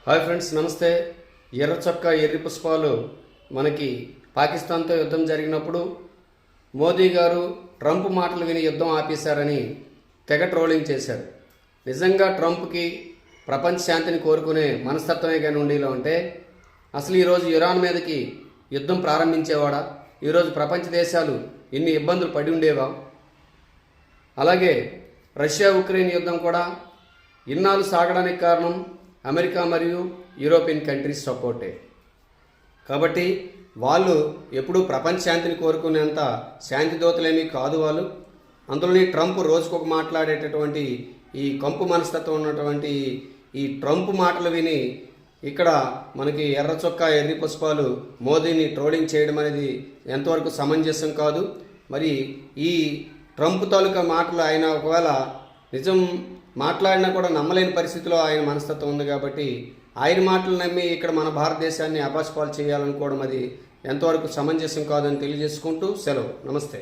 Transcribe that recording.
Hi friends, నమస్తే. ఎర్ర చొక్కా ఎర్రి పుష్పాలు మనకి పాకిస్తాన్తో యుద్ధం జరిగినప్పుడు మోదీ గారు ట్రంప్ మాటలు విని యుద్ధం ఆపేశారని తెగ ట్రోలింగ్ చేశారు. నిజంగా ట్రంప్కి ప్రపంచ శాంతిని కోరుకునే మనస్తత్వమే కానీ ఉండేలా ఉంటే అసలు ఈరోజు ఇరాన్ మీదకి యుద్ధం ప్రారంభించేవాడా? ఈరోజు ప్రపంచ దేశాలు ఇన్ని ఇబ్బందులు పడి ఉండేవా? అలాగే రష్యా ఉక్రెయిన్ యుద్ధం కూడా ఇన్నాళ్ళు సాగడానికి కారణం అమెరికా మరియు యూరోపియన్ కంట్రీస్ సపోర్టే. కాబట్టి వాళ్ళు ఎప్పుడూ ప్రపంచ శాంతిని కోరుకునేంత శాంతి దూతలేమీ కాదు వాళ్ళు. అందులోని ట్రంప్ రోజుకొక మాట్లాడేటటువంటి ఈ కంపు మనస్తత్వం ఉన్నటువంటి ఈ ట్రంప్ మాటలు విని ఇక్కడ మనకి ఎర్ర చొక్కా ఎర్రి పుష్పాలు మోదీని ట్రోలింగ్ చేయడం అనేది ఎంతవరకు సమంజసం కాదు. మరి ఈ ట్రంప్ తాలూకా మాటలు ఆయన ఒకవేళ నిజం మాట్లాడినా కూడా నమ్మలేని పరిస్థితిలో ఆయన మనస్తత్వం ఉంది. కాబట్టి ఆయన మాటలు నమ్మి ఇక్కడ మన భారతదేశాన్ని అపాస్పాలు చేయాలనుకోవడం అది ఎంతవరకు సమంజసం కాదని తెలియజేసుకుంటూ సెలవు. నమస్తే.